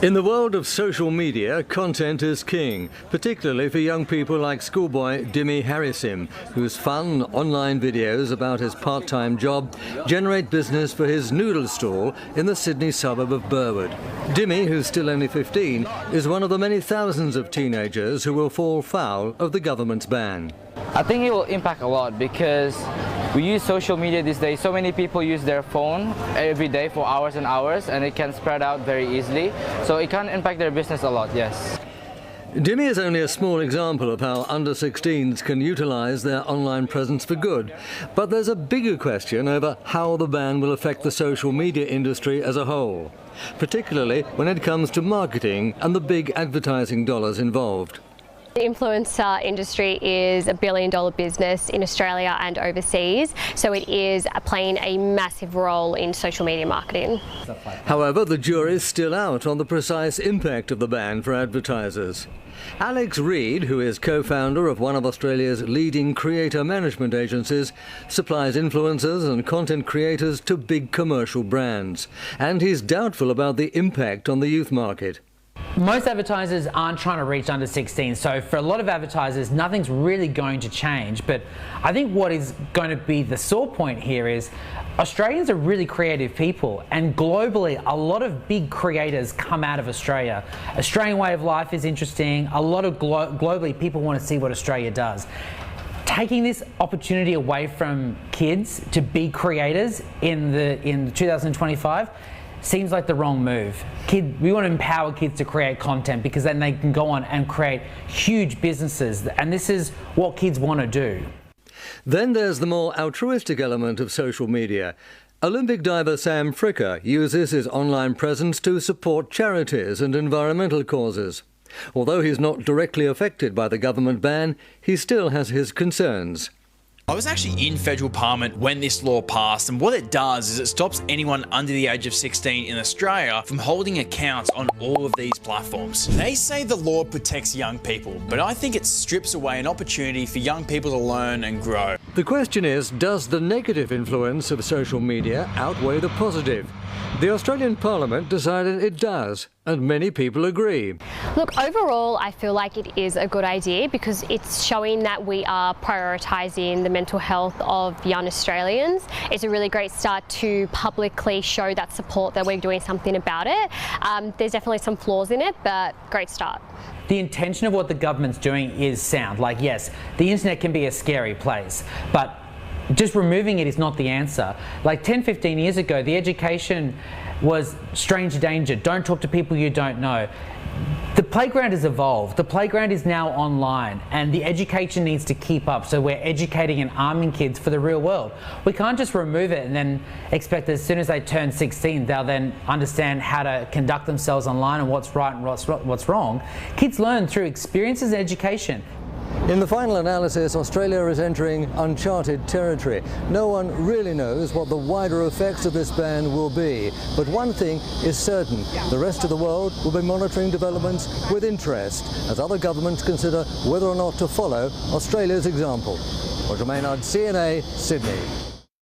In the world of social media, content is king, particularly for young people like schoolboy Dimmy Harisim, whose fun online videos about his part-time job generate business for his noodle stall in the Sydney suburb of Burwood. Dimmy, who's still only 15, is one of the many thousands of teenagers who will fall foul of the government's ban. I think it will impact a lot because we use social media these days. So many people use their phone every day for hours and hours, and it can spread out very easily. So it can impact their business a lot, yes. Dimmy is only a small example of how under-16s can utilise their online presence for good. But there's a bigger question over how the ban will affect the social media industry as a whole, particularly when it comes to marketing and the big advertising dollars involved. The influencer industry is a billion-dollar business in Australia and overseas, so it is playing a massive role in social media marketing. However, the jury's still out on the precise impact of the ban for advertisers. Alex Reid, who is co-founder of one of Australia's leading creator management agencies, supplies influencers and content creators to big commercial brands, and he's doubtful about the impact on the youth market. Most advertisers aren't trying to reach under 16, so for a lot of advertisers nothing's really going to change. But I think what is going to be the sore point here is Australians are really creative people, and globally a lot of big creators come out of Australia. Australian way of life is interesting. A lot of globally people want to see what Australia does. Taking this opportunity away from kids to be creators in 2025 seems like the wrong move. We want to empower kids to create content because then they can go on and create huge businesses, and this is what kids want to do. Then there's the more altruistic element of social media. Olympic diver Sam Fricker uses his online presence to support charities and environmental causes. Although he's not directly affected by the government ban, he still has his concerns. I was actually in federal parliament when this law passed, and what it does is it stops anyone under the age of 16 in Australia from holding accounts on all of these platforms. They say the law protects young people, but I think it strips away an opportunity for young people to learn and grow. The question is, does the negative influence of social media outweigh the positive? The Australian Parliament decided it does, and many people agree. Look, overall I feel like it is a good idea because it's showing that we are prioritising the mental health of young Australians. It's a really great start to publicly show that support, that we're doing something about it. There's definitely some flaws in it, but great start. The intention of what the government's doing is sound. Like, yes, the internet can be a scary place, but just removing it is not the answer. Like 10-15 years ago, the education was strange danger. Don't talk to people you don't know. The playground has evolved. The playground is now online, and the education needs to keep up, so we're educating and arming kids for the real world. We can't just remove it and then expect that as soon as they turn 16 they'll then understand how to conduct themselves online and what's right and what's wrong. Kids learn through experiences and education. In the final analysis, Australia is entering uncharted territory. No one really knows what the wider effects of this ban will be. But one thing is certain, the rest of the world will be monitoring developments with interest as other governments consider whether or not to follow Australia's example. Roger Maynard, CNA, Sydney.